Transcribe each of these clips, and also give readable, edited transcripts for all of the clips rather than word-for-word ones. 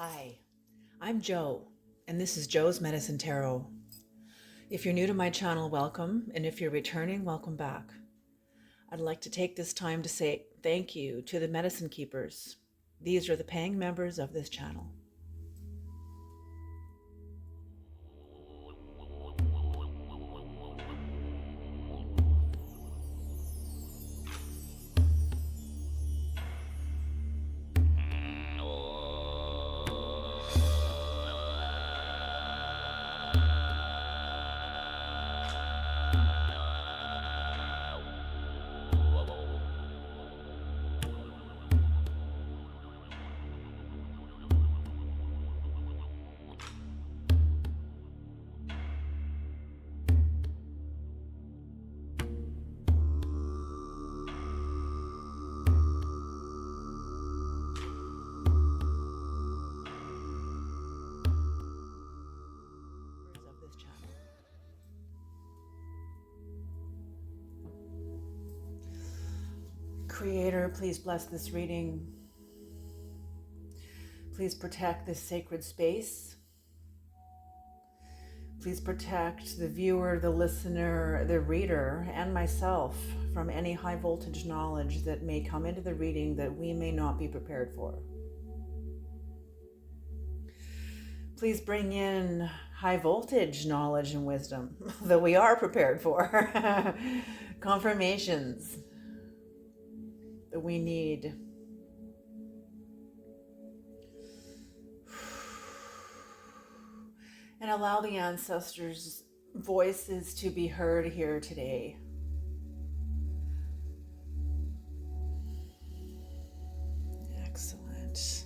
Hi, I'm Joe, and this is Joe's Medicine Tarot. If you're new to my channel, welcome, and if you're returning, welcome back. I'd like to take this time to say thank you to the Medicine Keepers. These are the paying members of this channel. Of this channel. Creator, please bless this reading. Please protect this sacred space. Please protect the viewer, the listener, the reader, and myself from any high voltage knowledge that may come into the reading that we may not be prepared for. Please bring in high voltage knowledge and wisdom that we are prepared for. Confirmations that we need. And allow the ancestors' voices to be heard here today. Excellent.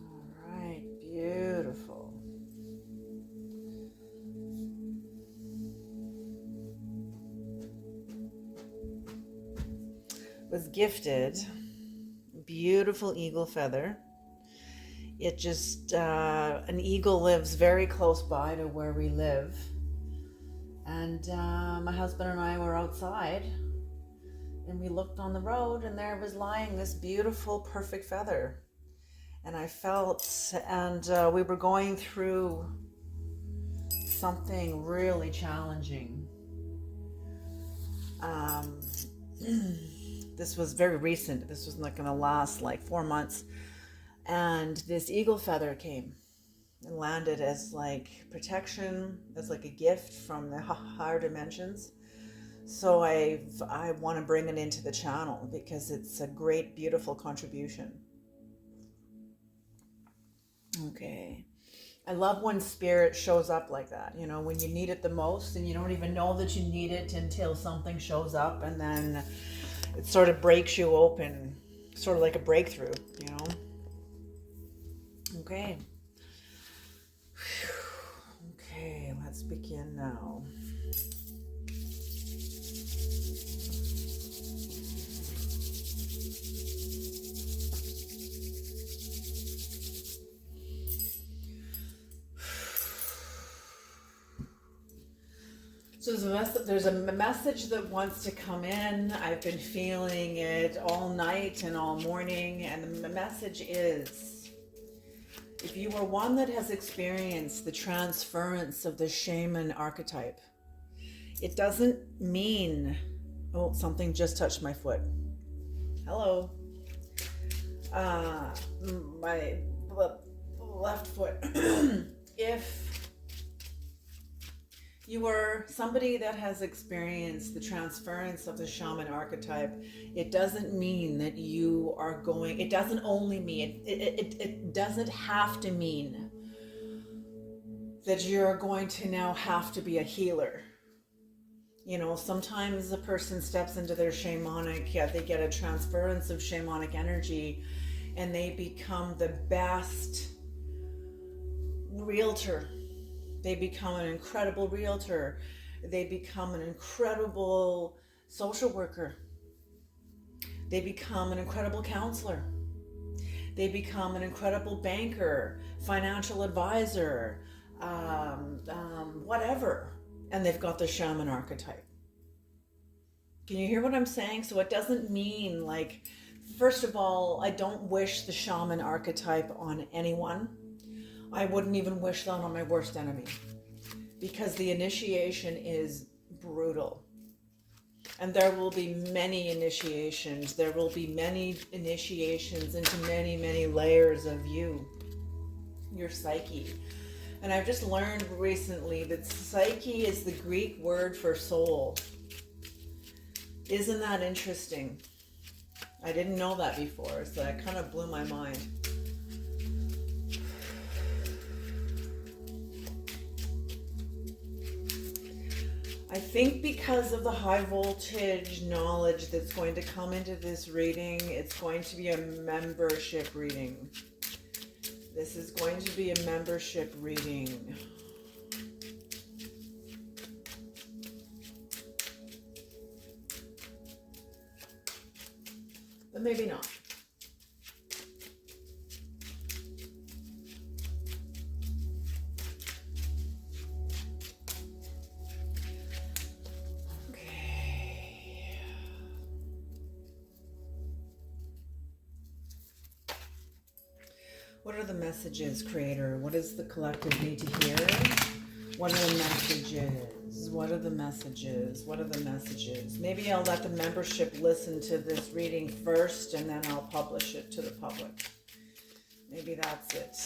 All right, beautiful. Was gifted a beautiful eagle feather. It just, an eagle lives very close by to where we live. And my husband and I were outside and we looked on the road and there was lying this beautiful, perfect feather. And I felt, and we were going through something really challenging. This was very recent. This was not going to last like 4 months. And this eagle feather came and landed as like protection, as like a gift from the higher dimensions. So I want to bring it into the channel because it's a great, beautiful contribution. Okay. I love when spirit shows up like that, you know, when you need it the most and you don't even know that you need it until something shows up and then it sort of breaks you open, sort of like a breakthrough, you know. Okay. Okay, let's begin now. So there's a message that wants to come in. I've been feeling it all night and all morning. And the message is, if you are one that has experienced the transference of the shaman archetype, it doesn't mean, oh, something just touched my foot. Hello. My left foot. If you are somebody that has experienced the transference of the shaman archetype, it doesn't mean that you are going, it doesn't only mean, it doesn't have to mean that you're going to now have to be a healer. You know, sometimes a person steps into their shamanic, they get a transference of shamanic energy and they become the best realtor. They become an incredible realtor. They become an incredible social worker. They become an incredible counselor. They become an incredible banker, financial advisor, whatever. And they've got the shaman archetype. Can you hear what I'm saying? So it doesn't mean like, first of all, I don't wish the shaman archetype on anyone. I wouldn't even wish that on my worst enemy, because the initiation is brutal. And there will be many initiations. There will be many initiations into many, many layers of you, your psyche. And I've just learned recently that psyche is the Greek word for soul. Isn't that interesting? I didn't know that before, so that kind of blew my mind. I think because of the high voltage knowledge that's going to come into this reading, it's going to be a membership reading. This is going to be a membership reading. But maybe not. What are the messages, Creator? What does the collective need to hear? What are the messages? What are the messages? What are the messages? Maybe I'll let the membership listen to this reading first, and then I'll publish it to the public. Maybe that's it.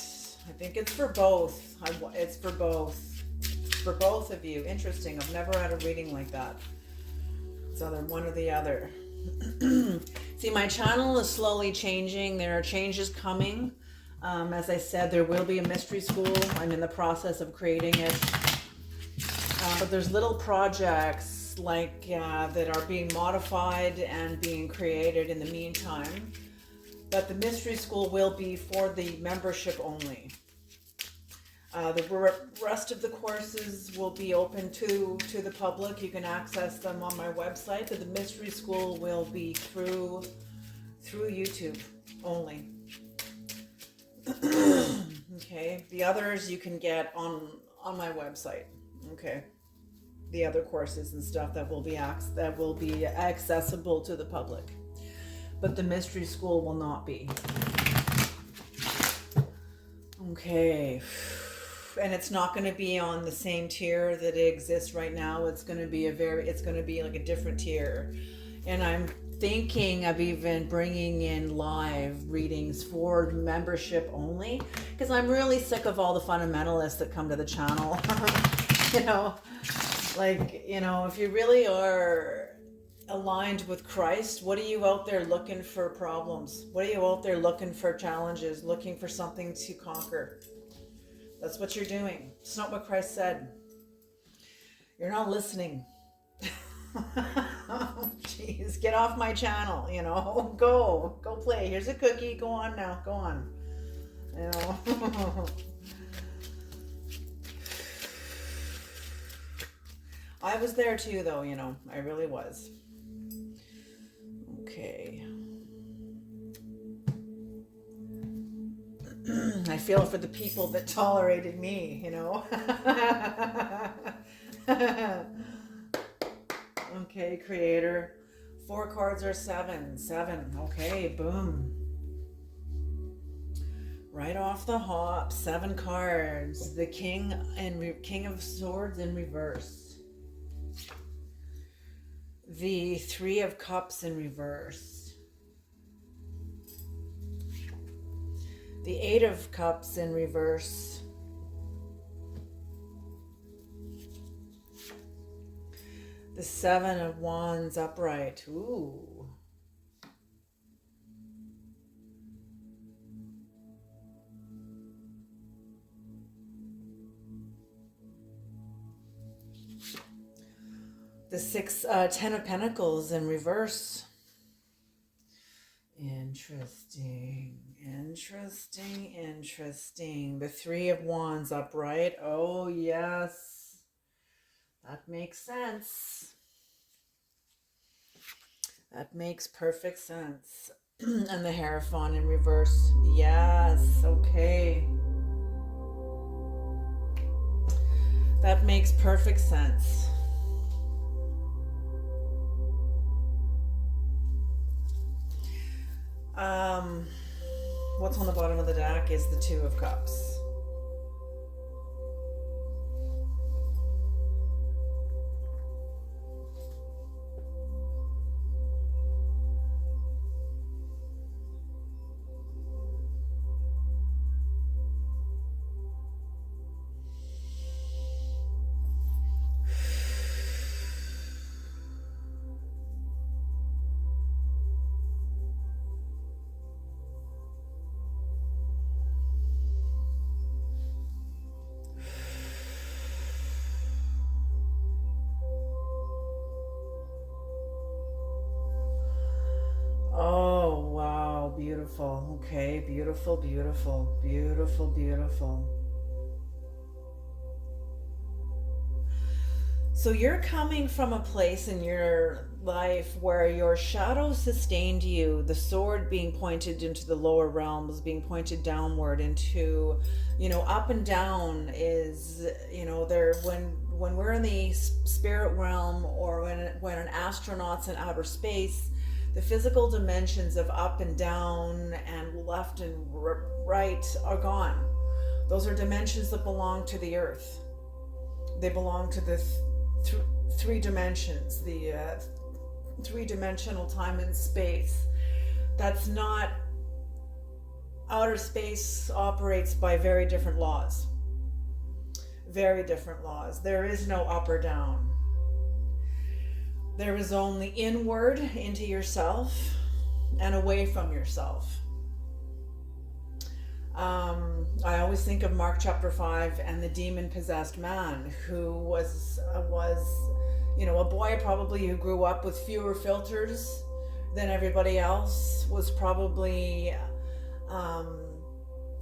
I think it's for both. It's for both. For both of you. Interesting. I've never had a reading like that. It's either one or the other. See, my channel is slowly changing. There are changes coming. As I said, there will be a mystery school. I'm in the process of creating it. But there's little projects like that are being modified and being created in the meantime. But the mystery school will be for the membership only. The rest of the courses will be open to the public. You can access them on my website. But the mystery school will be through YouTube only. Okay, the others you can get on my website. Okay, the other courses and stuff that will be accessible to the public, but the mystery school will not be. Okay, and it's not going to be on the same tier that it exists right now. It's going to be like a different tier, and I'm thinking of even bringing in live readings for membership only, because I'm really sick of all the fundamentalists that come to the channel. If you really are aligned with Christ, what are you out there looking for problems? What are you out there looking for challenges, looking for something to conquer? That's what you're doing. It's not what Christ said. You're not listening. Oh, jeez, get off my channel, go play. Here's a cookie. Go on now. Go on. I was there too, though, I really was. Okay. I feel for the people that tolerated me, Okay, Creator. 4 cards are 7. 7. Okay, boom. Right off the hop, 7 cards. The King of Swords in reverse. The 3 of Cups in reverse. The 8 of Cups in reverse. The 7 of Wands upright. Ooh. The 10 of Pentacles in reverse. Interesting. The 3 of Wands upright. Oh, yes. That makes sense. That makes perfect sense. And the Hierophant in reverse. Yes, okay. That makes perfect sense. What's on the bottom of the deck is the Two of Cups. Oh, wow, beautiful. Okay, beautiful, beautiful, beautiful, beautiful. So you're coming from a place in your life where your shadow sustained you, the sword being pointed into the lower realms, being pointed downward into, up and down is, there when we're in the spirit realm, or when an astronaut's in outer space, the physical dimensions of up and down and left and right are gone. Those are dimensions that belong to the earth. They belong to the three dimensions, the three-dimensional time and space. That's not, outer space operates by very different laws. Very different laws. There is no up or down. There is only inward into yourself and away from yourself. I always think of Mark chapter 5 and the demon-possessed man who was a boy probably who grew up with fewer filters than everybody else, was probably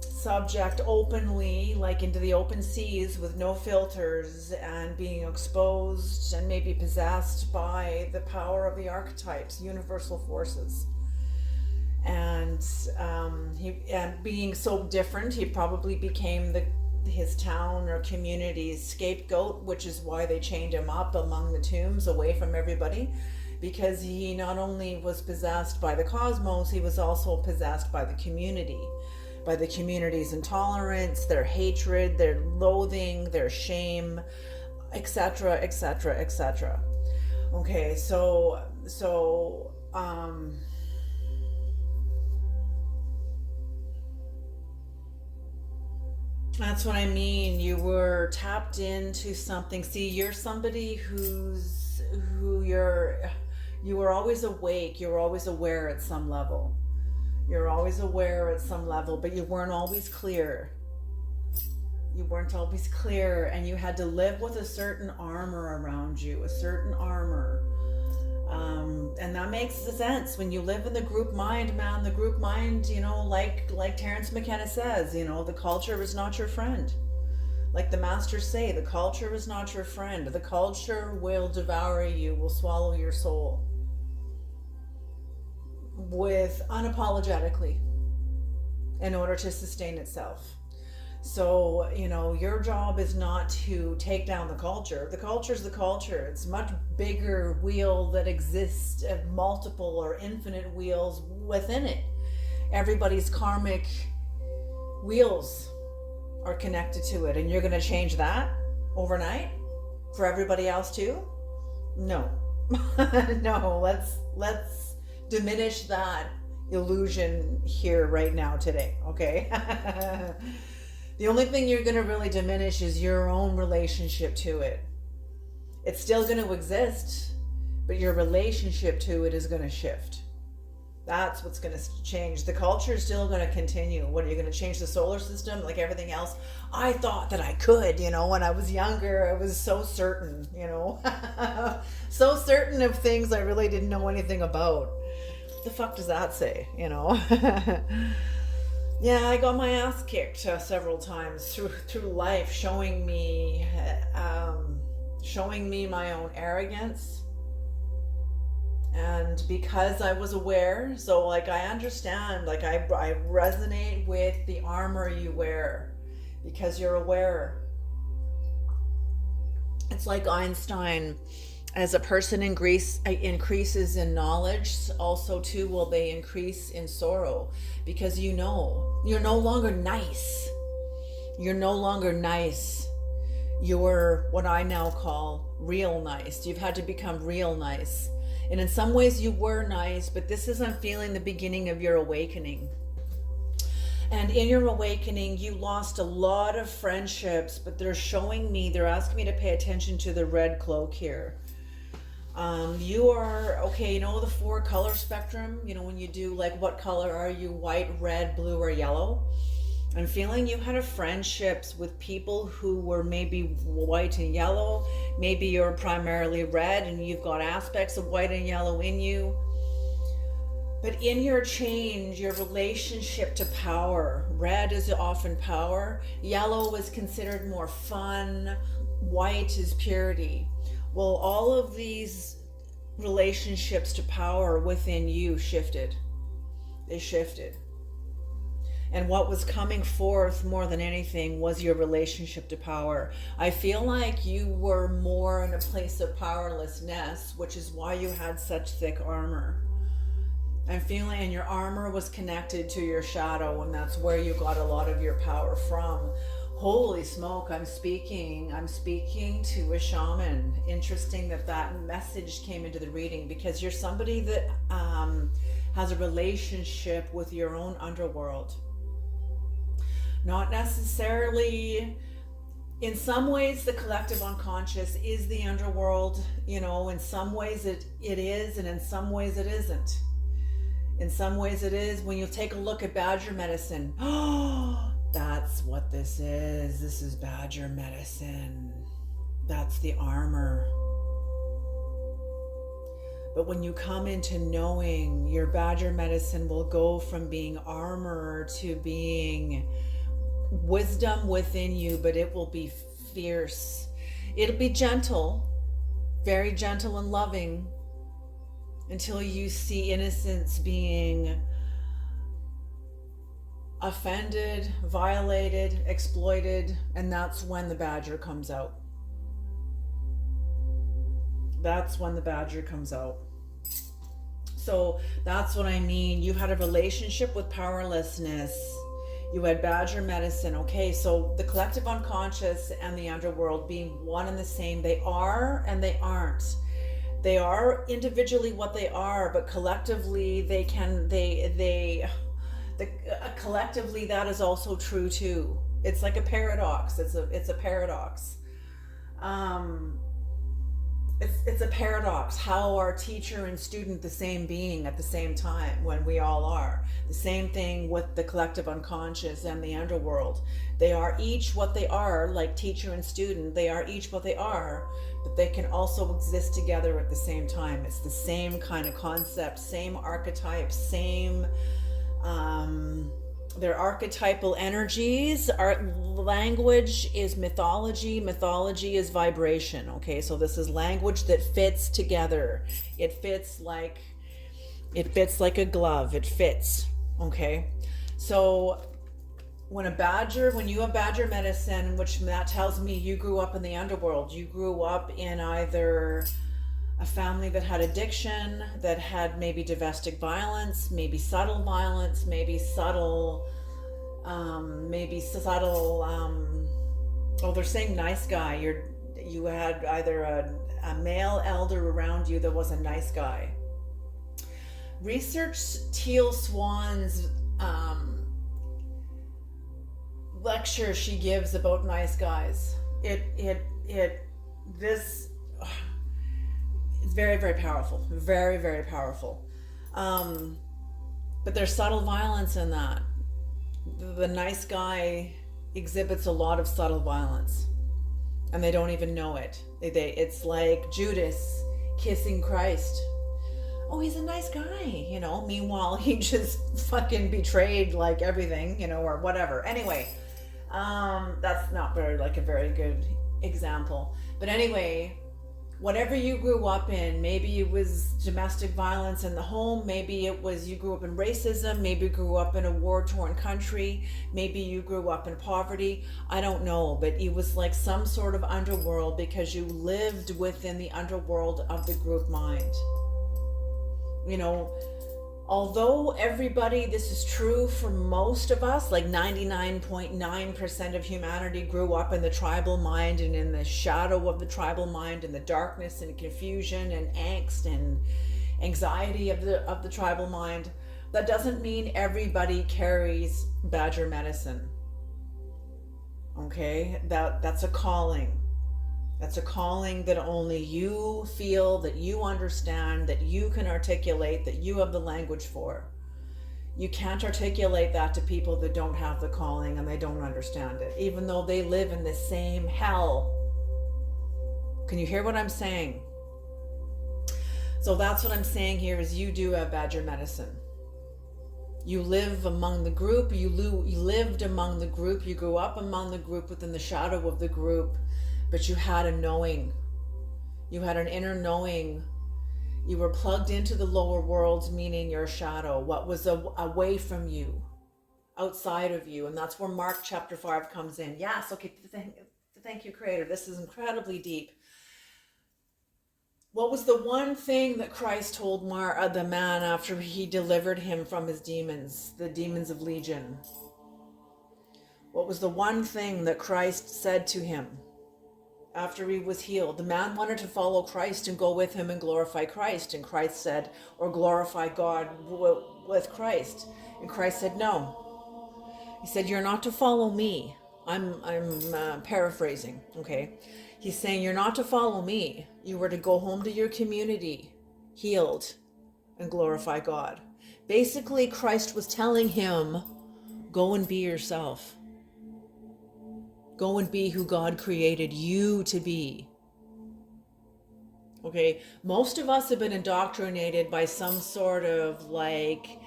subject openly, like into the open seas with no filters, and being exposed and maybe possessed by the power of the archetypes, universal forces. And being so different, he probably became his town or community's scapegoat, which is why they chained him up among the tombs away from everybody, because he not only was possessed by the cosmos, he was also possessed by the community, by the community's intolerance, their hatred, their loathing, their shame, etc., etc., etc. Okay, so that's what I mean. You were tapped into something. See, you're somebody you were always awake. You were always aware at some level. You're always aware at some level, but you weren't always clear. You weren't always clear, and you had to live with a certain armor around you, a certain armor. And that makes sense when you live in the group mind, man. The group mind, like Terence McKenna says, the culture is not your friend. Like the masters say, the culture is not your friend. The culture will devour you, will swallow your soul. With unapologetically, in order to sustain itself. So, your job is not to take down the culture. The culture is the culture. It's a much bigger wheel that exists of multiple or infinite wheels within it. Everybody's karmic wheels are connected to it, and you're going to change that overnight for everybody else too? No. No, let's diminish that illusion here right now today, okay? The only thing you're going to really diminish is your own relationship to it. It's still going to exist, but your relationship to it is going to shift. That's what's going to change. The culture is still going to continue. What, are you going to change the solar system like everything else? I thought that I could, when I was younger. I was so certain, so certain of things I really didn't know anything about. What the fuck does that say, Yeah, I got my ass kicked several times through life, showing me my own arrogance. And because I was aware, so I understand, I resonate with the armor you wear because you're aware. It's like Einstein As a person increases in knowledge, also too will they increase in sorrow, because you're no longer nice. You're no longer nice. You're what I now call real nice. You've had to become real nice. And in some ways you were nice, but this is, I'm feeling, the beginning of your awakening. And in your awakening, you lost a lot of friendships, but they're asking me to pay attention to the red cloak here. You are, okay, you know the 4 color spectrum? You know, when you do like, what color are you? White, red, blue, or yellow? I'm feeling you had friendships with people who were maybe white and yellow. Maybe you're primarily red and you've got aspects of white and yellow in you. But in your change, your relationship to power, red is often power, yellow is considered more fun, white is purity. Well, all of these relationships to power within you shifted. They shifted. And what was coming forth more than anything was your relationship to power. I feel like you were more in a place of powerlessness, which is why you had such thick armor. I'm feeling, and your armor was connected to your shadow, and that's where you got a lot of your power from. Holy smoke, I'm speaking to a shaman. Interesting that message came into the reading, because you're somebody that has a relationship with your own underworld. Not necessarily, in some ways the collective unconscious is the underworld, you know, in some ways it is, and in some ways it isn't. In some ways it is. When you take a look at Badger medicine, oh, that's what this is. This is Badger medicine. That's the armor. But when you come into knowing, your Badger medicine will go from being armor to being wisdom within you, but it will be fierce. It'll be gentle, very gentle and loving, until you see innocence being offended, violated, exploited, and that's when the Badger comes out. That's when the Badger comes out. So that's what I mean. You had a relationship with powerlessness. You had Badger medicine. Okay, so the collective unconscious and the underworld being one and the same, they are and they aren't. They are individually what they are, but collectively collectively that is also true too. It's like a paradox. It's a paradox. It's a paradox. How are teacher and student the same being at the same time when we all are? The same thing with the collective unconscious and the underworld. They are each what they are, like teacher and student. They are each what they are, but they can also exist together at the same time. It's the same kind of concept, same archetypes, same they're archetypal energies. Our language is mythology. Mythology is vibration. Okay, so this is language that fits together. It fits like a glove. It fits. Okay, so when you have Badger medicine, which that tells me you grew up in the underworld. You grew up in either a family that had addiction, that had maybe domestic violence, maybe subtle violence, maybe subtle, they're saying nice guy. You had either a male elder around you that was a nice guy. Research Teal Swan's lecture she gives about nice guys. It's very, very powerful. Very, very powerful. But there's subtle violence in that. The nice guy exhibits a lot of subtle violence, and they don't even know it. It's like Judas kissing Christ. Oh, he's a nice guy, you know. Meanwhile, he just fucking betrayed like everything, you know, or whatever. Anyway, that's not a very good example. But anyway, whatever you grew up in, maybe it was domestic violence in the home, maybe it was you grew up in racism, maybe you grew up in a war-torn country, maybe you grew up in poverty, I don't know, but it was like some sort of underworld because you lived within the underworld of the group mind. You know, although everybody, this is true for most of us, like 99.9% of humanity grew up in the tribal mind and in the shadow of the tribal mind and the darkness and confusion and angst and anxiety of the tribal mind, that doesn't mean everybody carries badger medicine. Okay? That's a calling. That's a calling that only you feel, that you understand, that you can articulate, that you have the language for. You can't articulate that to people that don't have the calling and they don't understand it, even though they live in the same hell. Can you hear what I'm saying? So that's what I'm saying here is you do have badger medicine. You live among the group, you lived among the group, you grew up among the group within the shadow of the group. But you had a knowing. You had an inner knowing. You were plugged into the lower worlds, meaning your shadow, what was away from you, outside of you. And that's where Mark chapter 5 comes in. Yes, okay, thank you, Creator. This is incredibly deep. What was the one thing that Christ told the man after he delivered him from his demons, the demons of Legion? What was the one thing that Christ said to him? After he was healed, the man wanted to follow Christ and go with him and glorify Christ. And Christ said, or glorify God with Christ. And Christ said, no. He said, you're not to follow me. I'm paraphrasing, okay? He's saying, you're not to follow me. You were to go home to your community, healed, and glorify God. Basically, Christ was telling him, go and be yourself. Go and be who God created you to be. Okay, most of us have been indoctrinated by some sort of like,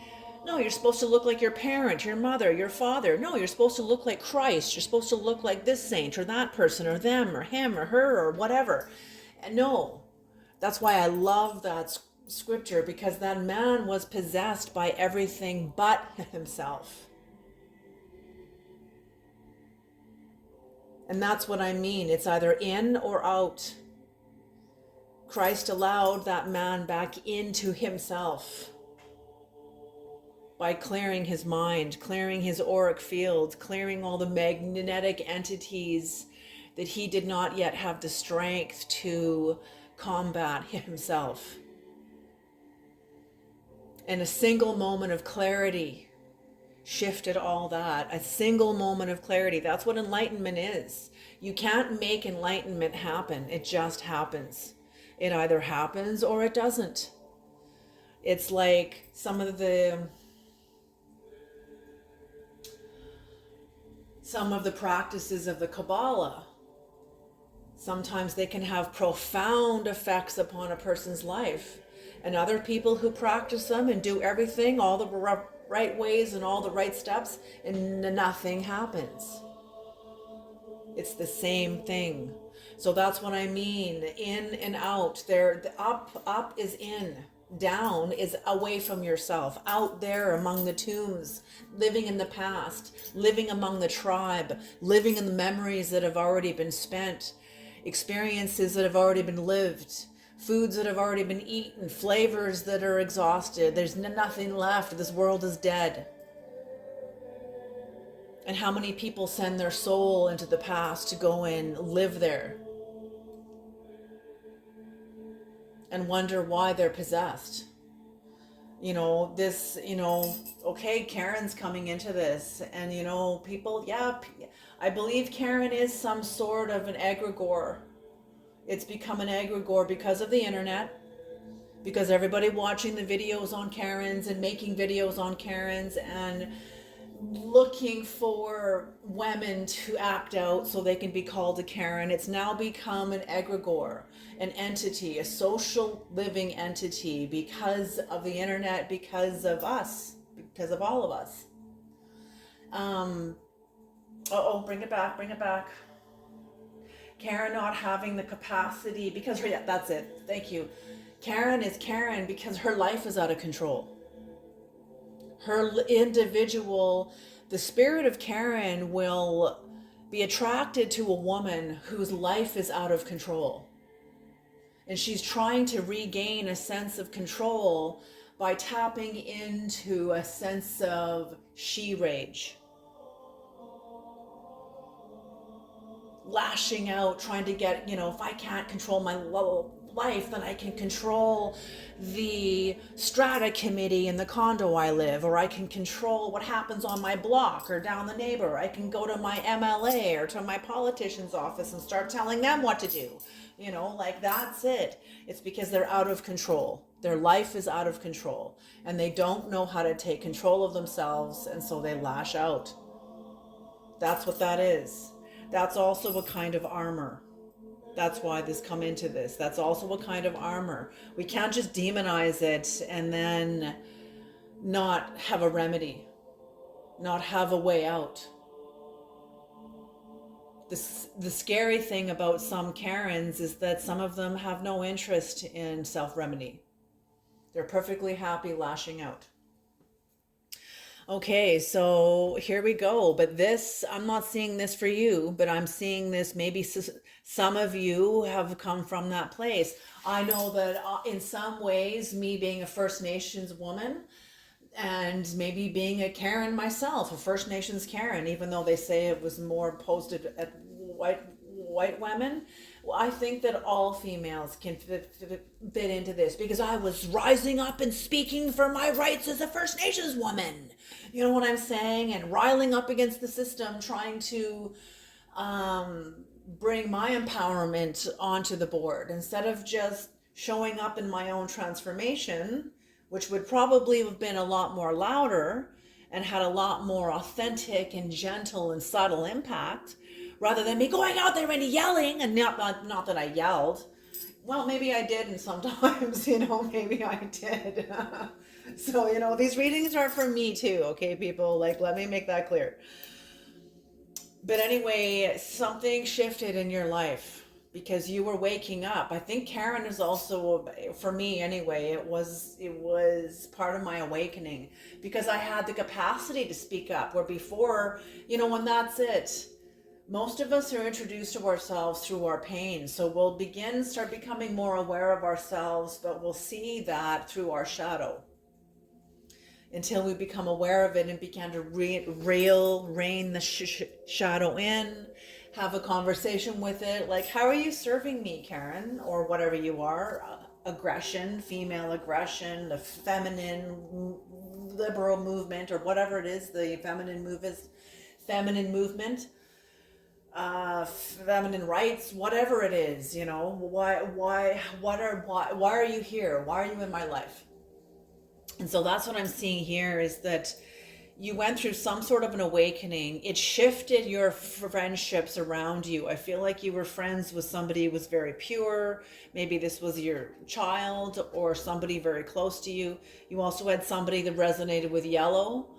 no, you're supposed to look like your parent, your mother, your father. No, you're supposed to look like Christ. You're supposed to look like this saint or that person or them or him or her or whatever. And no, that's why I love that scripture, because that man was possessed by everything but himself. And that's what I mean. It's either in or out. Christ allowed that man back into himself by clearing his mind, clearing his auric field, clearing all the magnetic entities that he did not yet have the strength to combat himself. And a single moment of clarity shifted all that. A single moment of clarity. That's what enlightenment is. You can't make enlightenment happen. It just happens. It either happens or it doesn't. It's like some of the practices of the Kabbalah. Sometimes they can have profound effects upon a person's life. And other people who practice them and do everything all the right ways and all the right steps, and nothing happens. It's the same thing. So that's what I mean. In and out. There, the up is in. Down is away from yourself. Out there among the tombs, living in the past, living among the tribe, living in the memories that have already been spent, experiences that have already been lived, foods that have already been eaten, flavors that are exhausted. There's nothing left. This world is dead. And how many people send their soul into the past to go and live there and wonder why they're possessed? You know, this, you know, okay, Karen's coming into this, and you know, people, yeah, I believe Karen is some sort of an egregore. It's become an egregore because of the internet, because everybody watching the videos on Karen's and making videos on Karen's and looking for women to act out so they can be called a Karen. It's now become an egregore, an entity, a social living entity, because of the internet, because of us, because of all of us. Bring it back. Karen not having the capacity because her, yeah, that's it. Thank you. Karen is Karen because her life is out of control. Her individual, the spirit of Karen will be attracted to a woman whose life is out of control. And she's trying to regain a sense of control by tapping into a sense of she rage. Lashing out, trying to get, if I can't control my life, then I can control the strata committee in the condo I live, or I can control what happens on my block or down the neighbor. I can go to my MLA or to my politician's office and start telling them what to do. That's it. It's because they're out of control. Their life is out of control and they don't know how to take control of themselves, and so they lash out. That's what that is. That's also a kind of armor. That's why this come into this. That's also a kind of armor. We can't just demonize it and then not have a remedy, not have a way out. The scary thing about some Karens is that some of them have no interest in self-remedy. They're perfectly happy lashing out. Okay, so here we go. But this, I'm not seeing this for you, but I'm seeing this, maybe some of you have come from that place. I know that in some ways, me being a First Nations woman and maybe being a Karen myself, a First Nations Karen, even though they say it was more posted at white women, I think that all females can fit into this because I was rising up and speaking for my rights as a First Nations woman. You know what I'm saying? And riling up against the system, trying to bring my empowerment onto the board instead of just showing up in my own transformation, which would probably have been a lot more louder and had a lot more authentic and gentle and subtle impact, rather than me going out there and yelling. And not that I yelled. Well, maybe I did, and sometimes, maybe I did. So, these readings are for me too, okay, people? Let me make that clear. But anyway, something shifted in your life because you were waking up. I think Karen is also, for me anyway, it was part of my awakening because I had the capacity to speak up, where before, and that's it. Most of us are introduced to ourselves through our pain. So we'll start becoming more aware of ourselves, but we'll see that through our shadow until we become aware of it and begin to rein the shadow in, have a conversation with it. Like, how are you serving me, Karen? Or whatever you are. Aggression, female aggression, the feminine liberal movement, or whatever it is, the feminine movement, feminine rights, whatever it is, why are you here? Why are you in my life? And so that's what I'm seeing here, is that you went through some sort of an awakening. It shifted your friendships around you. I feel like you were friends with somebody who was very pure. Maybe this was your child or somebody very close to you. You also had somebody that resonated with yellow.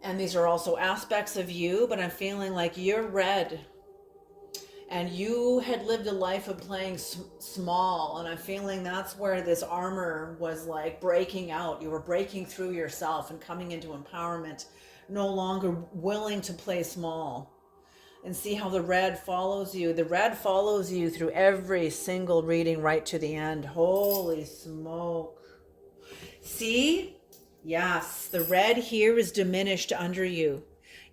And these are also aspects of you, but I'm feeling like you're red. And you had lived a life of playing small, and I'm feeling that's where this armor was like breaking out. You were breaking through yourself and coming into empowerment, no longer willing to play small. And see how the red follows you. The red follows you through every single reading right to the end. Holy smoke. See? Yes, the red here is diminished under you.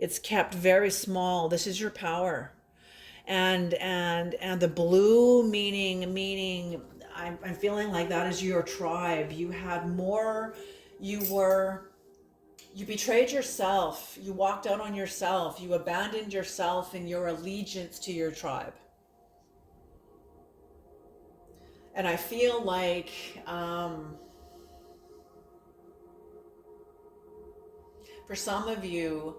It's kept very small. This is your power. And the blue meaning I'm feeling like that is your tribe. You had more, you betrayed yourself. You walked out on yourself. You abandoned yourself in your allegiance to your tribe. And I feel like for some of you,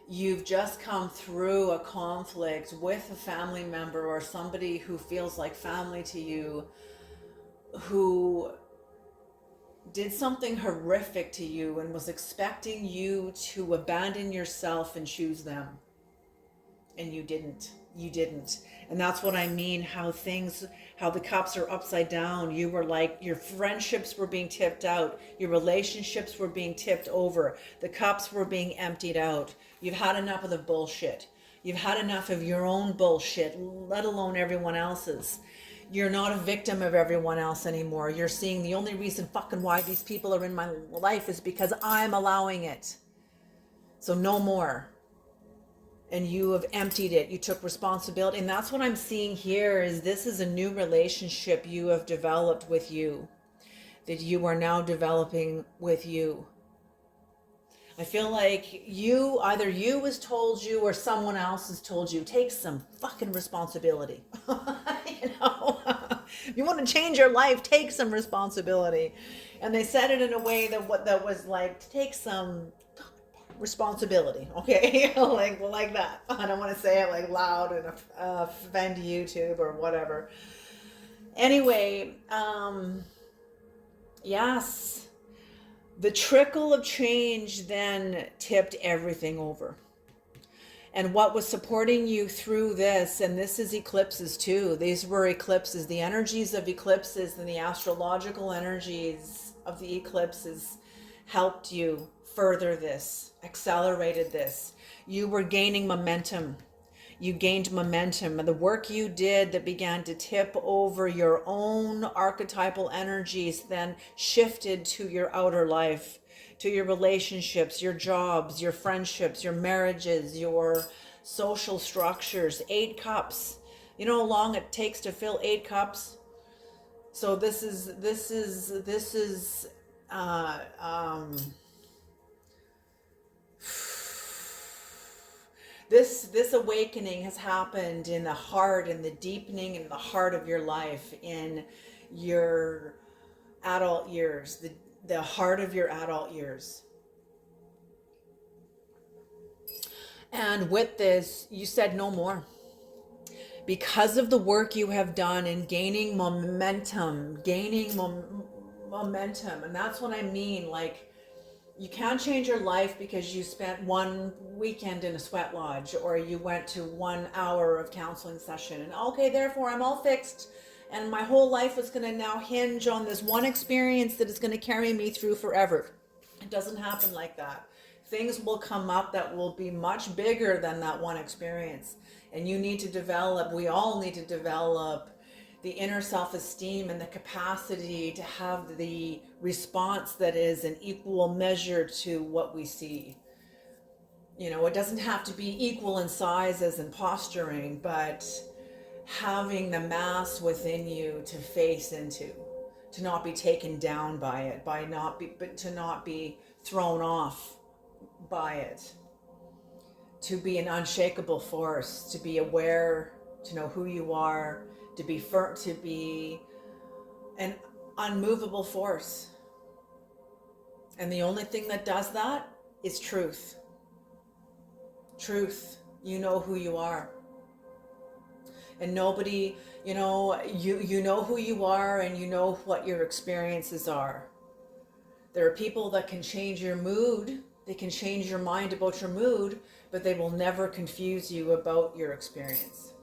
you've just come through a conflict with a family member or somebody who feels like family to you, who did something horrific to you and was expecting you to abandon yourself and choose them. And you didn't. And that's what I mean, how the cups are upside down. You were like, your friendships were being tipped out. Your relationships were being tipped over. The cups were being emptied out. You've had enough of the bullshit. You've had enough of your own bullshit, let alone everyone else's. You're not a victim of everyone else anymore. You're seeing the only reason fucking why these people are in my life is because I'm allowing it. So no more. And you have emptied it. You took responsibility. And that's what I'm seeing here is this is a new relationship you have developed with you, that you are now developing with you. I feel like either you has told you or someone else has told you, take some fucking responsibility. You want to change your life, take some responsibility. And they said it in a way that was like, take some responsibility, okay? like that. I don't want to say it like loud and offend YouTube or whatever. Anyway, yes. The trickle of change then tipped everything over. And what was supporting you through this, and this is eclipses too. These were eclipses. The energies of eclipses and the astrological energies of the eclipses helped you further this, accelerated this. You were gaining momentum. You gained momentum, and the work you did that began to tip over your own archetypal energies then shifted to your outer life, to your relationships, your jobs, your friendships, your marriages, your social structures. 8 cups. You know how long it takes to fill 8 cups? So this is this awakening has happened in the heart, and the deepening in the heart of your life, in your adult years, the heart of your adult years. And with this, you said no more. Because of the work you have done in gaining momentum, momentum. And that's what I mean. Like, you can't change your life because you spent one weekend in a sweat lodge, or you went to 1 hour of counseling session and okay, therefore I'm all fixed and my whole life is going to now hinge on this one experience that is going to carry me through forever. It doesn't happen like that. Things will come up that will be much bigger than that one experience. And you need to develop, we all need to develop the inner self-esteem and the capacity to have the response that is an equal measure to what we see. You know, it doesn't have to be equal in size as in posturing, but having the mass within you to face into, to not be taken down by it, but to not be thrown off by it, to be an unshakable force, to be aware, to know who you are, to be firm, to be an unmovable force. And the only thing that does that is truth. Truth. You know who you are. And nobody, you know who you are, and you know what your experiences are. There are people that can change your mood. They can change your mind about your mood, but they will never confuse you about your experience.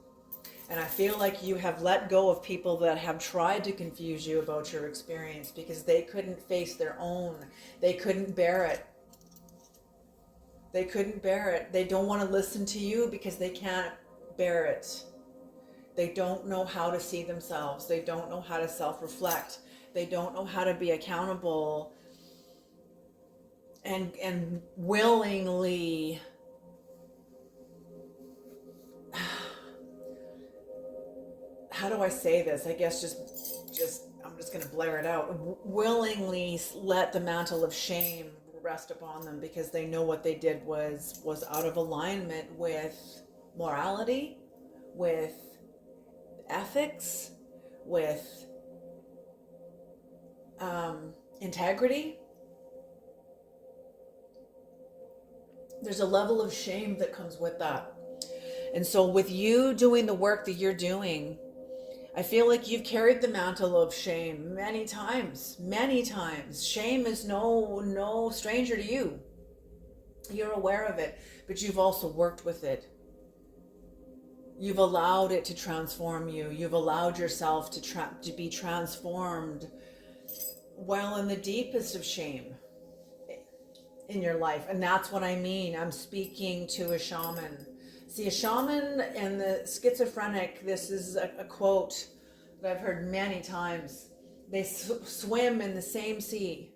And I feel like you have let go of people that have tried to confuse you about your experience because they couldn't face their own. They couldn't bear it. They couldn't bear it. They don't want to listen to you because they can't bear it. They don't know how to see themselves. They don't know how to self-reflect. They don't know how to be accountable and willingly how do I say this? I guess just I'm just going to blare it out. Willingly let the mantle of shame rest upon them because they know what they did was out of alignment with morality, with ethics, with integrity. There's a level of shame that comes with that. And so with you doing the work that you're doing, I feel like you've carried the mantle of shame many times, many times. Shame is no stranger to you. You're aware of it, but you've also worked with it. You've allowed it to transform you. You've allowed yourself to be transformed while in the deepest of shame in your life. And that's what I mean. I'm speaking to a shaman. See, a shaman and the schizophrenic, this is a quote that I've heard many times. They swim in the same sea,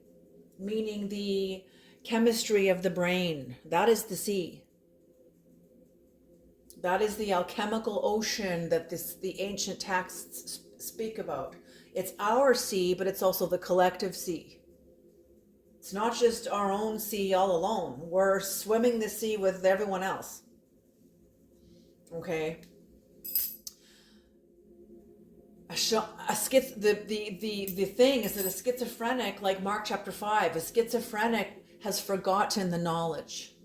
meaning the chemistry of the brain. That is the sea. That is the alchemical ocean that the ancient texts speak about. It's our sea, but it's also the collective sea. It's not just our own sea all alone. We're swimming the sea with everyone else. Okay? The thing is that a schizophrenic, like Mark chapter 5, a schizophrenic has forgotten the knowledge.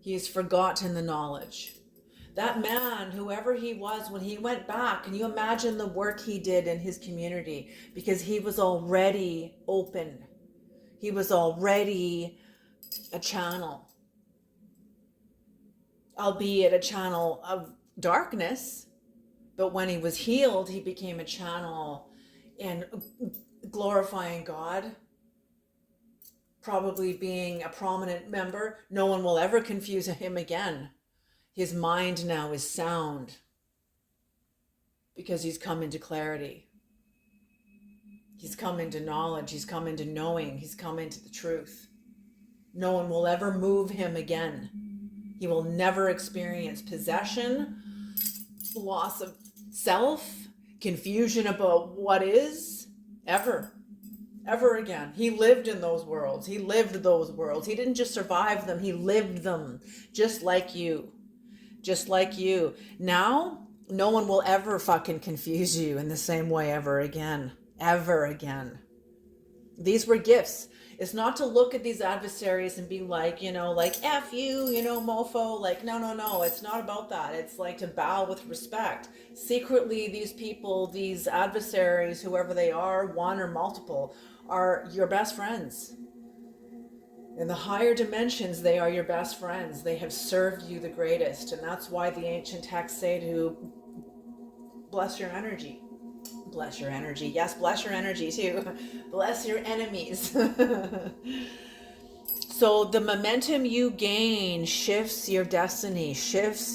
He's forgotten the knowledge. That man, whoever he was, when he went back, can you imagine the work he did in his community? Because he was already open. He was already a channel. Albeit a channel of darkness. But when he was healed, he became a channel in glorifying God. Probably being a prominent member. No one will ever confuse him again. His mind now is sound because he's come into clarity. He's come into knowledge. He's come into knowing. He's come into the truth. No one will ever move him again. He will never experience possession, loss of self, confusion about what is, ever again. He lived in those worlds. He lived those worlds. He didn't just survive them. He lived them just like you. Just like you. Now, no one will ever fucking confuse you in the same way ever again. Ever again. These were gifts. It's not to look at these adversaries and be like, like, F you, mofo. Like, no. It's not about that. It's like to bow with respect. Secretly, these people, these adversaries, whoever they are, one or multiple, are your best friends. In the higher dimensions, they are your best friends. They have served you the greatest. And that's why the ancient texts say to bless your energy. Bless your energy. Yes, bless your energy too. Bless your enemies. So the momentum you gain shifts your destiny,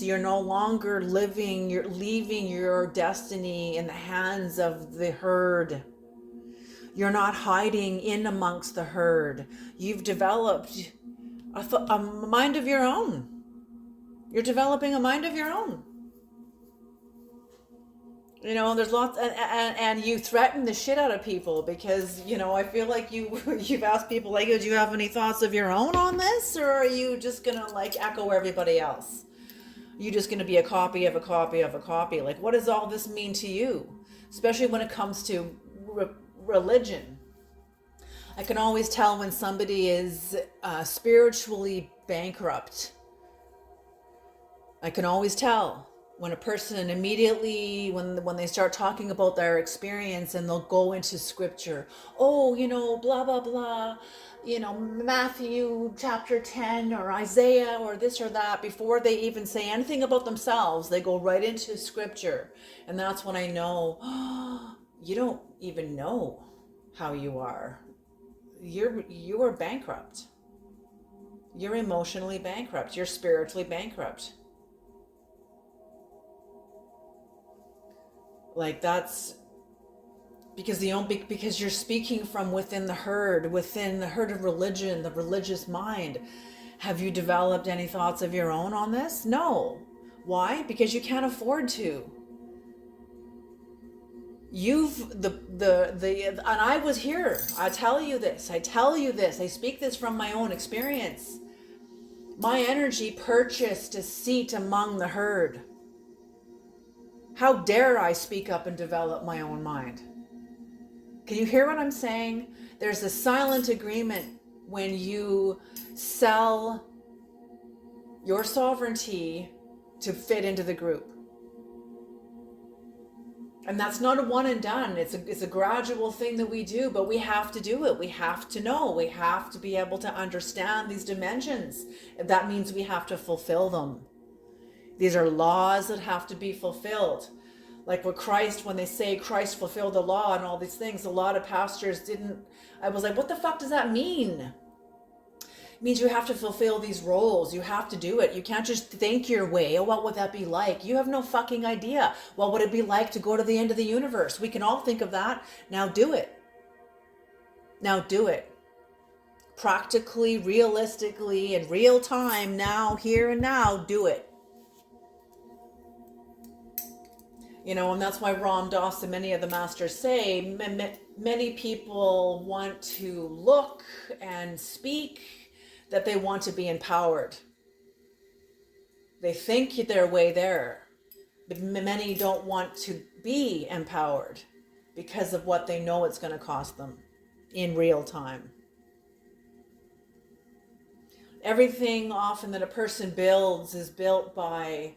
you're no longer you're leaving your destiny in the hands of the herd. You're not hiding in amongst the herd. You've developed a mind of your own. You're developing a mind of your own. There's lots, and you threaten the shit out of people because, I feel like you've asked people, like, do you have any thoughts of your own on this? Or are you just going to, like, echo everybody else? Are you just going to be a copy of a copy of a copy? Like, what does all this mean to you? Especially when it comes to religion. I can always tell when somebody is spiritually bankrupt. I can always tell when a person immediately, when they start talking about their experience and they'll go into scripture. Oh, blah, blah, blah, Matthew chapter 10 or Isaiah or this or that. Before they even say anything about themselves, they go right into scripture. And that's when I know, you don't even know how you are. You are bankrupt. You're emotionally bankrupt. You're spiritually bankrupt. Like, that's because you're speaking from within the herd of religion, the religious mind. Have you developed any thoughts of your own on this? No. Why? Because you can't afford to. And I was here. I tell you this. I speak this from my own experience. My energy purchased a seat among the herd. How dare I speak up and develop my own mind? Can you hear what I'm saying? There's a silent agreement when you sell your sovereignty to fit into the group. And that's not a one and done. It's a gradual thing that we do, but we have to do it. We have to know. We have to be able to understand these dimensions. That means we have to fulfill them. These are laws that have to be fulfilled. Like with Christ, when they say Christ fulfilled the law and all these things, a lot of pastors didn't. I was like, what the fuck does that mean? It means you have to fulfill these roles. You have to do it. You can't just think your way. Oh, what would that be like? You have no fucking idea. What would it be like to go to the end of the universe? We can all think of that. Now do it. Now do it. Practically, realistically, in real time, now, here and now, do it. You know, and that's why Ram Dass and many of the masters say many people want to look and speak that they want to be empowered. They think their way there, but many don't want to be empowered because of what they know it's going to cost them in real time. Everything often that a person builds is built by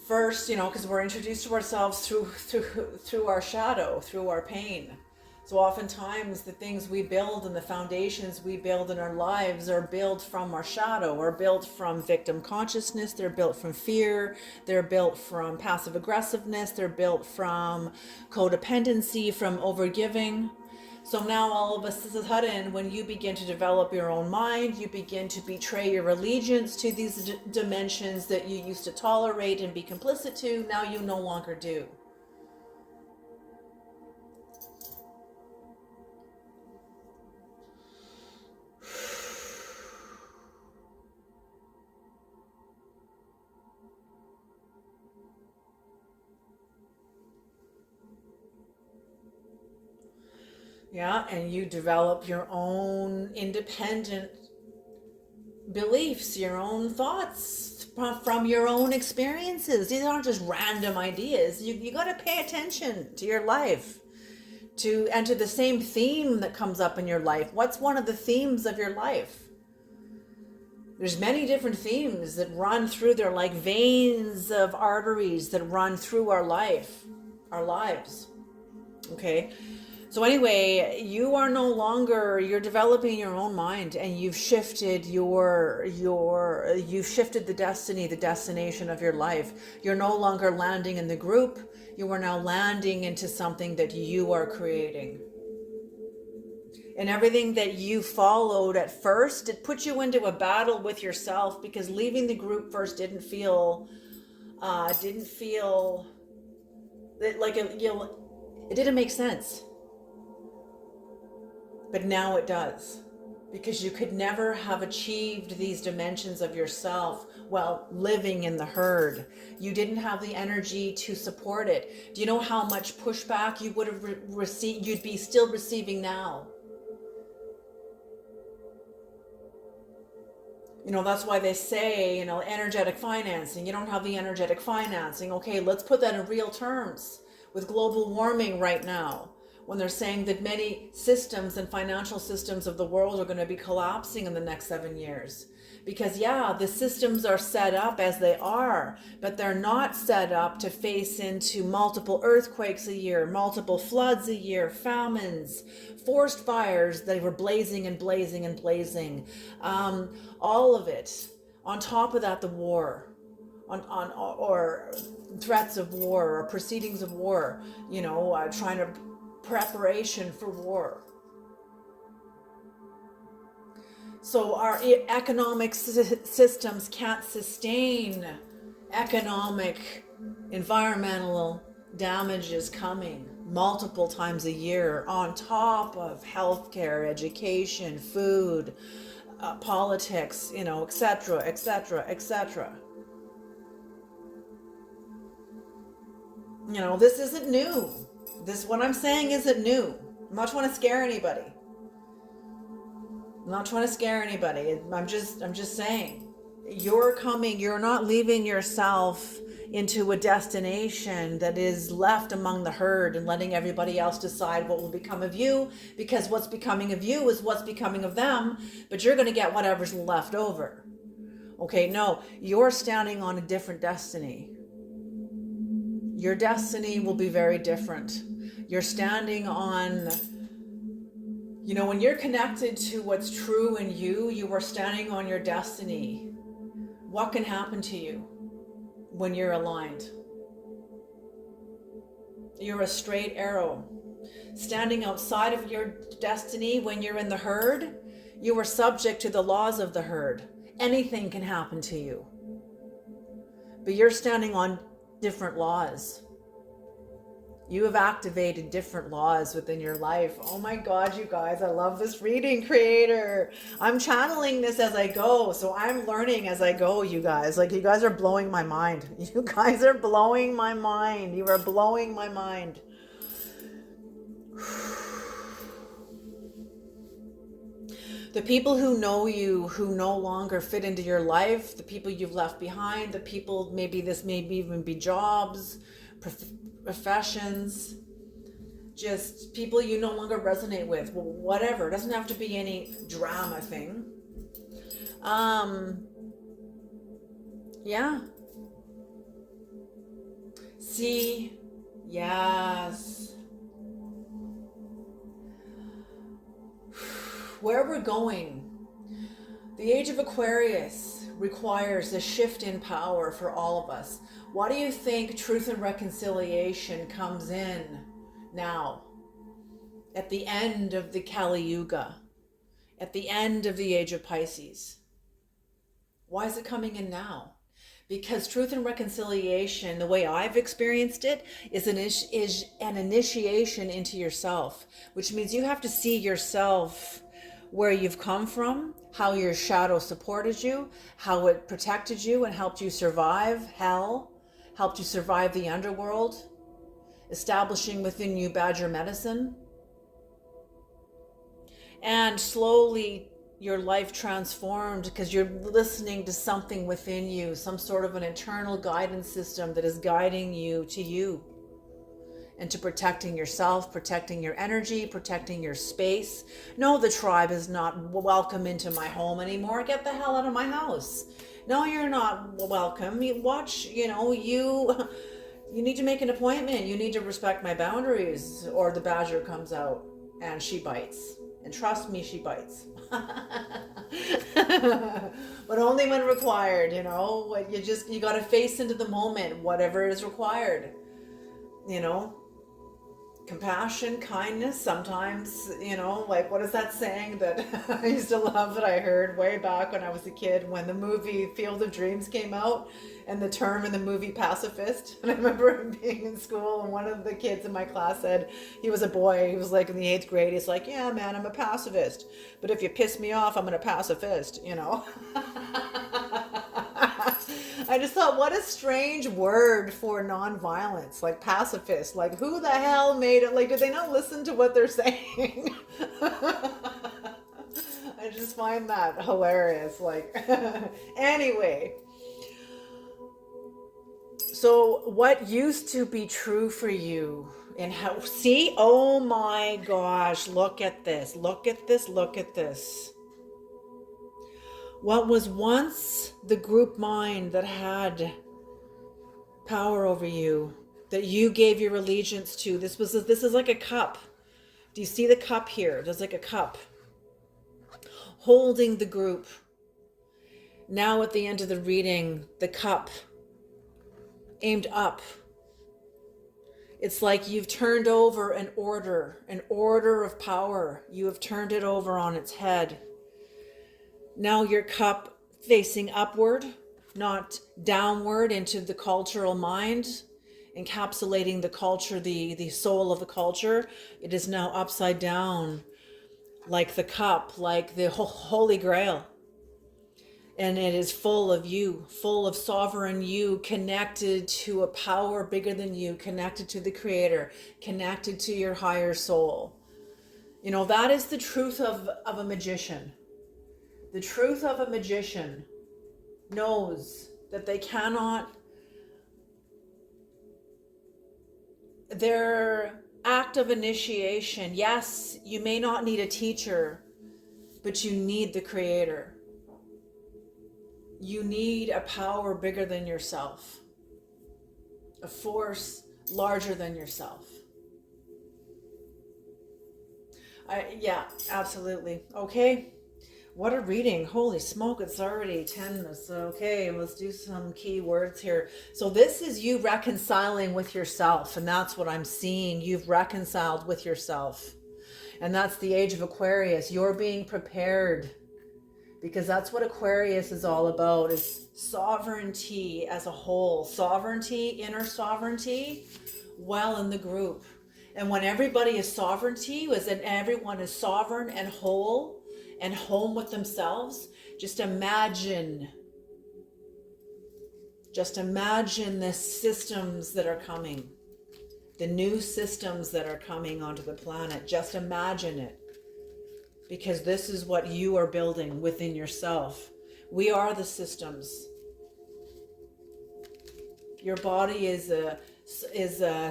first, you know, because we're introduced to ourselves through our shadow, through our pain. So oftentimes the things we build and the foundations we build in our lives are built from our shadow, are built from victim consciousness, they're built from fear, they're built from passive aggressiveness, they're built from codependency, from overgiving. So now all of a sudden, when you begin to develop your own mind, you begin to betray your allegiance to these dimensions that you used to tolerate and be complicit to, now you no longer do. Yeah, and you develop your own independent beliefs, your own thoughts from your own experiences. These aren't just random ideas. You got to pay attention to your life, and to the same theme that comes up in your life. What's one of the themes of your life? There's many different themes that run through. They're like veins of arteries that run through our lives. Okay. So anyway, you are no longer, you're developing your own mind, and you've shifted you've shifted the destiny, the destination of your life. You're no longer landing in the group. You are now landing into something that you are creating. And everything that you followed at first, it put you into a battle with yourself, because leaving the group first didn't feel like it didn't make sense. But now it does, because you could never have achieved these dimensions of yourself while living in the herd. You didn't have the energy to support it. Do you know how much pushback you would have received? You'd be still receiving now. You know, that's why they say, you know, energetic financing. You don't have the energetic financing. Okay, let's put that in real terms. With global warming right now, when they're saying that many systems and financial systems of the world are going to be collapsing in the next 7 years. Because yeah, the systems are set up as they are, but they're not set up to face into multiple earthquakes a year, multiple floods a year, famines, forest fires that were blazing and blazing and blazing. All of it. On top of that, the war. Or threats of war or proceedings of war, you know, trying to preparation for war. So our economic systems can't sustain economic, environmental damages coming multiple times a year, on top of healthcare, education, food, politics, you know, etc., etc., etc. You know, this isn't new. What I'm saying isn't new. I'm not trying to scare anybody. I'm just saying, you're not leaving yourself into a destination that is left among the herd and letting everybody else decide what will become of you, because what's becoming of you is what's becoming of them, but you're going to get whatever's left over. Okay, no, you're standing on a different destiny. Your destiny will be very different. You're standing on, you know, when you're connected to what's true in you, you are standing on your destiny. what can happen to you when you're aligned? You're a straight arrow. Standing outside of your destiny when you're in the herd, you are subject to the laws of the herd. Anything can happen to you. But you're standing on different laws. You have activated different laws within your life. Oh my God, you guys, I love this reading, creator. I'm channeling this as I go. So I'm learning as I go, you guys. Like, you guys are blowing my mind. You guys are blowing my mind. You are blowing my mind. The people who know you, who no longer fit into your life, the people you've left behind, the people, maybe this may even be jobs, professions, just people you no longer resonate with, well, whatever. It doesn't have to be any drama thing. Yeah. See, yes. Where we're going, the age of Aquarius requires a shift in power for all of us. Why do you think truth and reconciliation comes in now? At the end of the Kali Yuga, at the end of the age of Pisces. Why is it coming in now? Because truth and reconciliation, the way I've experienced it, is an initiation into yourself, which means you have to see yourself where you've come from, how your shadow supported you, how it protected you and helped you survive hell, helped you survive the underworld, establishing within you Badger medicine. And slowly your life transformed because you're listening to something within you, some sort of an internal guidance system that is guiding you to you and to protecting yourself, protecting your energy, protecting your space. No, the tribe is not welcome into my home anymore. Get the hell out of my house. No, you're not welcome. You watch, you need to make an appointment. You need to respect my boundaries, or the badger comes out and she bites. And trust me, she bites. But only when required, you got to face into the moment, whatever is required. Compassion, kindness, sometimes, like, what is that saying that I used to love that I heard way back when I was a kid, when the movie Field of Dreams came out, and the term in the movie pacifist. And I remember being in school, and one of the kids in my class said, he was a boy, he was like in the 8th grade, he's like, yeah, man, I'm a pacifist. But if you piss me off, I'm a pacifist, I just thought, what a strange word for nonviolence, like pacifist. Like, who the hell made it? Like, did they not listen to what they're saying? I just find that hilarious. Like, anyway. So what used to be true for you and how, see, oh my gosh, look at this, look at this, look at this. What was once the group mind that had power over you, that you gave your allegiance to, this is like a cup. Do you see the cup here? There's like a cup holding the group. Now at the end of the reading, the cup aimed up. It's like you've turned over an order of power. You have turned it over on its head. Now your cup facing upward, not downward into the cultural mind, encapsulating the culture, the soul of the culture. It is now upside down, like the cup, like the Holy Grail. And it is full of you, full of sovereign you, connected to a power bigger than you, connected to the Creator, connected to your higher soul. That is the truth of a magician. The truth of a magician knows that they cannot, their act of initiation, yes, you may not need a teacher, but you need the Creator. You need a power bigger than yourself, a force larger than yourself. Yeah, absolutely. Okay. What a reading. Holy smoke, it's already 10. So, okay, let's do some key words here. So this is you reconciling with yourself, and that's what I'm seeing. You've reconciled with yourself. And that's the age of Aquarius. You're being prepared, because that's what Aquarius is all about, is sovereignty as a whole. Sovereignty, inner sovereignty, well in the group. And when everybody is sovereignty, is that everyone is sovereign and whole and home with themselves, just imagine the systems that are coming, the new systems that are coming onto the planet. Just imagine it, because this is what you are building within yourself. We are the systems. Your body is a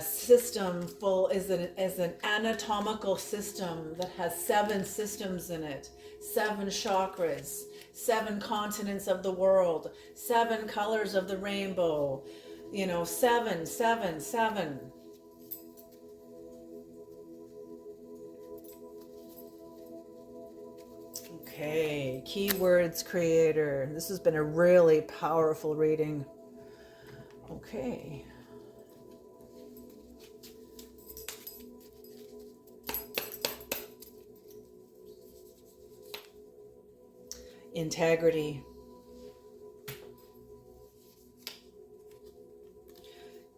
system full, is an anatomical system that has 7 systems in it, 7 chakras, 7 continents of the world, 7 colors of the rainbow, 7, 7, 7. Okay, keywords creator. This has been a really powerful reading. Okay. Integrity.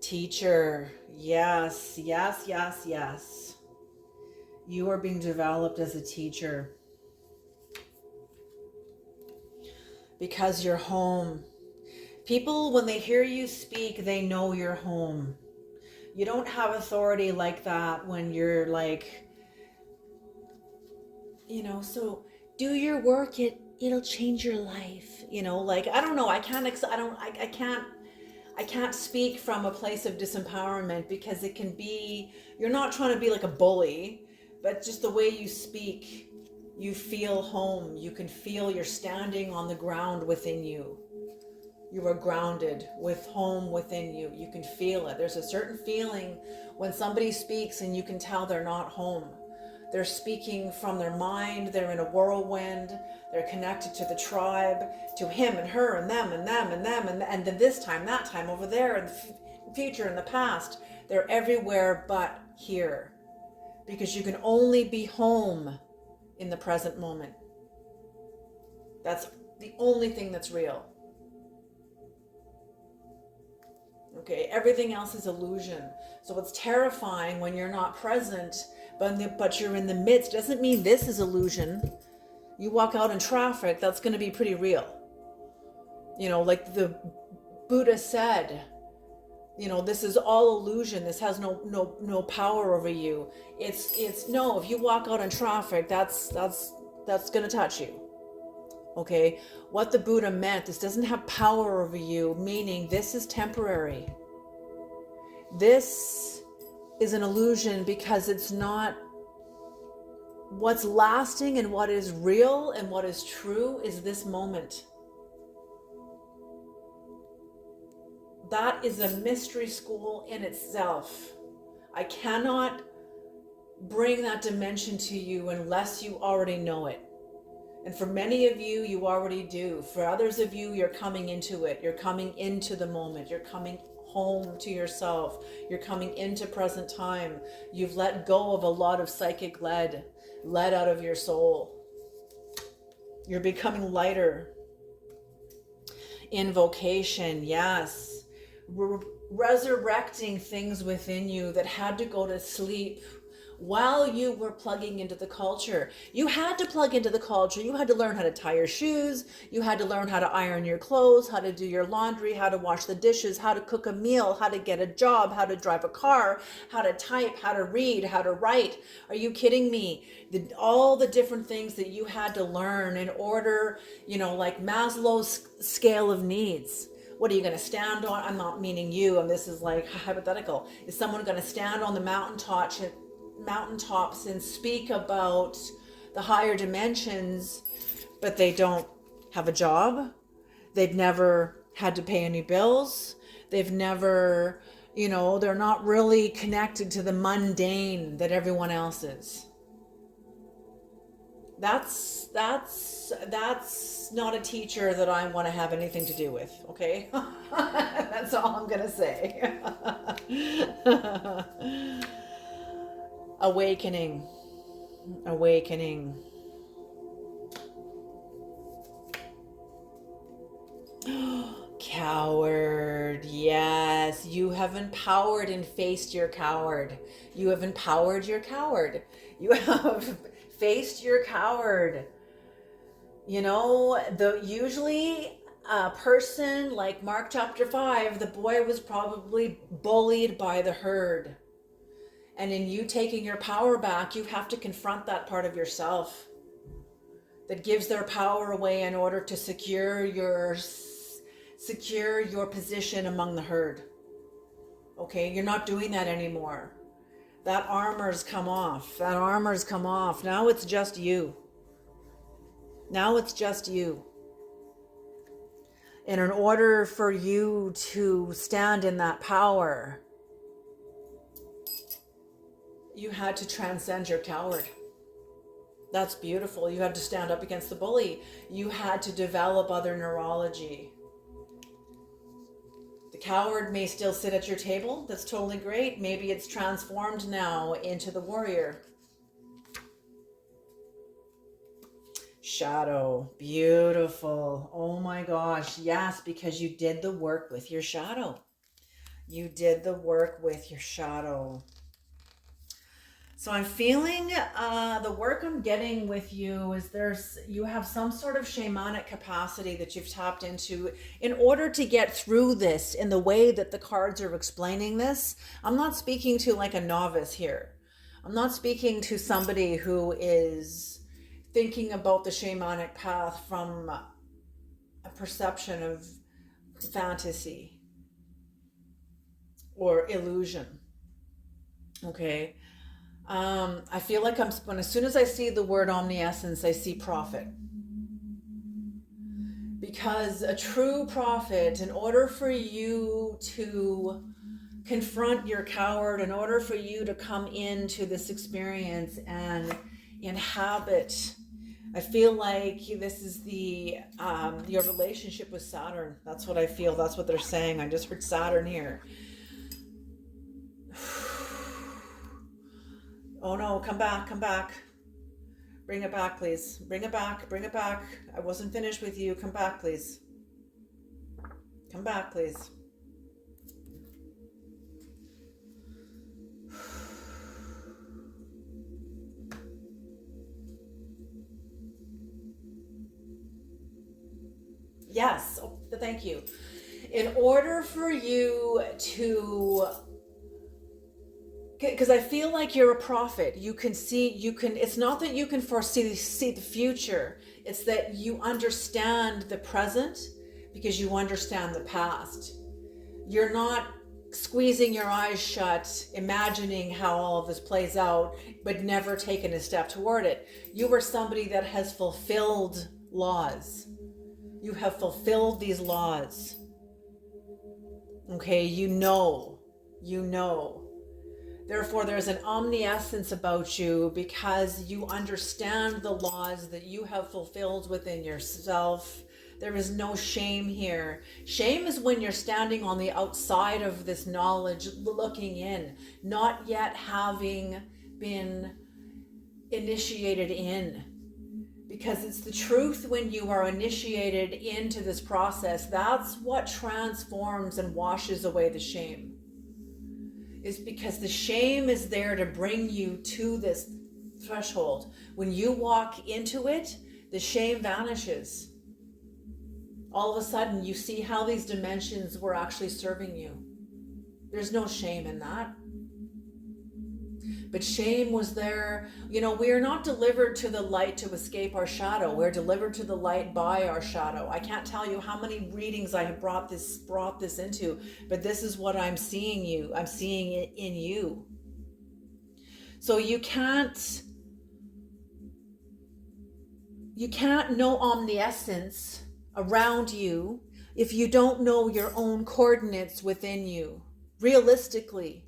Teacher. Yes, yes, yes, yes. You are being developed as a teacher, because you're home. People, when they hear you speak, they know you're home. You don't have authority like that when you're like, so do your work, it'll change your life. Like, I don't know, I can't speak from a place of disempowerment, because it can be, you're not trying to be like a bully, but just the way you speak, you feel home. You can feel you're standing on the ground within you. You are grounded with home within you. You can feel it. There's a certain feeling when somebody speaks and you can tell they're not home. They're speaking from their mind. They're in a whirlwind. They're connected to the tribe, to him and her and them and them and them. And then this time, that time, over there, in the future, in the past. They're everywhere but here. Because you can only be home in the present moment. That's the only thing that's real. Okay, everything else is illusion. So it's terrifying when you're not present, but you're in the midst. Doesn't mean this is illusion. You walk out in traffic, that's going to be pretty real. Like the Buddha said, this is all illusion. This has no power over you. It's no. If you walk out in traffic, that's going to touch you. Okay, what the Buddha meant, this doesn't have power over you, meaning this is temporary. This is an illusion, because it's not what's lasting, and what is real and what is true is this moment. That is a mystery school in itself. I cannot bring that dimension to you unless you already know it. And for many of you, you already do. For others of you, you're coming into it. You're coming into the moment. You're coming home to yourself. You're coming into present time. You've let go of a lot of psychic lead out of your soul. You're becoming lighter. Invocation, yes. Resurrecting things within you that had to go to sleep while you were plugging into the culture. You had to plug into the culture. You had to learn how to tie your shoes. You had to learn how to iron your clothes, how to do your laundry, how to wash the dishes, how to cook a meal, how to get a job, how to drive a car, how to type, how to read, how to write. Are you kidding me? All the different things that you had to learn in order, like Maslow's scale of needs. What are you going to stand on? I'm not meaning you, and this is like hypothetical. Is someone going to stand on the mountaintops and speak about the higher dimensions, but they don't have a job? They've never had to pay any bills. They've never, they're not really connected to the mundane that everyone else is. That's not a teacher that I want to have anything to do with, okay? That's all I'm gonna say. Awakening. Awakening. Coward. Yes, you have empowered and faced your coward. You have empowered your coward. You have faced your coward. You know, the usually a person like Mark chapter 5, the boy was probably bullied by the herd. And in you taking your power back, you have to confront that part of yourself that gives their power away in order to secure your position among the herd. Okay, you're not doing that anymore. That armor's come off. That armor's come off. Now it's just you. Now it's just you. And in order for you to stand in that power, you had to transcend your coward. That's beautiful. You had to stand up against the bully. You had to develop other neurology. The coward may still sit at your table. That's totally great. Maybe it's transformed now into the warrior. Shadow. Beautiful. Oh my gosh. Yes, because you did the work with your shadow. You did the work with your shadow. So I'm feeling the work I'm getting with you is you have some sort of shamanic capacity that you've tapped into in order to get through this in the way that the cards are explaining this. I'm not speaking to like a novice here. I'm not speaking to somebody who is thinking about the shamanic path from a perception of fantasy or illusion. Okay. I feel like as soon as I see the word omniscience, I see prophet. Because a true prophet, in order for you to confront your coward, in order for you to come into this experience and inhabit, I feel like this is your relationship with Saturn. That's what I feel. That's what they're saying. I just heard Saturn here. Oh no, come back. Bring it back, please. Bring it back. I wasn't finished with you. Come back, please. Come back, please. Yes, oh, thank you. In order for you to, because I feel like you're a prophet. It's not that you can see the future. It's that you understand the present because you understand the past. You're not squeezing your eyes shut, imagining how all of this plays out, but never taking a step toward it. You are somebody that has fulfilled laws. You have fulfilled these laws. Okay, you know. Therefore, there's an omniscience about you because you understand the laws that you have fulfilled within yourself. There is no shame here. Shame is when you're standing on the outside of this knowledge, looking in, not yet having been initiated in. Because it's the truth when you are initiated into this process. That's what transforms and washes away the shame. Is because the shame is there to bring you to this threshold. When you walk into it, the shame vanishes. All of a sudden, you see how these dimensions were actually serving you. There's no shame in that. But shame was there. You know, we are not delivered to the light to escape our shadow. We're delivered to the light by our shadow. I can't tell you how many readings I have brought this into, but this is what I'm seeing I'm seeing it in you. So you can't know omniscience around you if you don't know your own coordinates within you, realistically,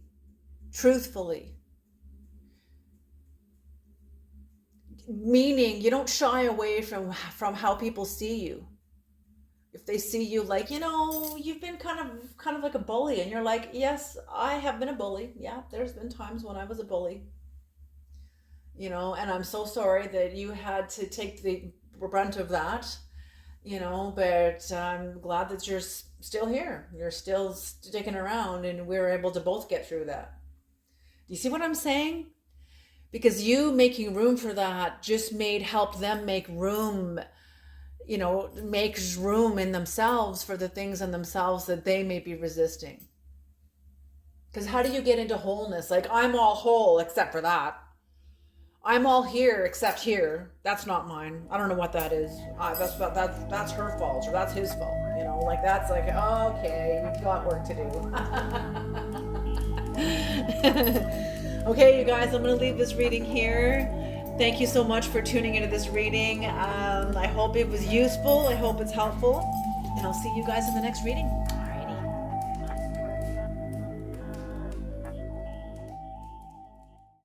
truthfully. Meaning you don't shy away from how people see you. If they see you like, you've been kind of like a bully, and you're like, yes, I have been a bully. Yeah, there's been times when I was a bully, and I'm so sorry that you had to take the brunt of that, but I'm glad that you're still here. You're still sticking around, and we're able to both get through that. Do you see what I'm saying? Because you making room for that just help them make room, makes room in themselves for the things in themselves that they may be resisting. Because how do you get into wholeness? Like, I'm all whole except for that. I'm all here except here. That's not mine. I don't know what that is. That's her fault, or that's his fault. Like, that's like, okay, you've got work to do. Okay, you guys, I'm going to leave this reading here. Thank you so much for tuning into this reading. I hope it was useful. I hope it's helpful. And I'll see you guys in the next reading.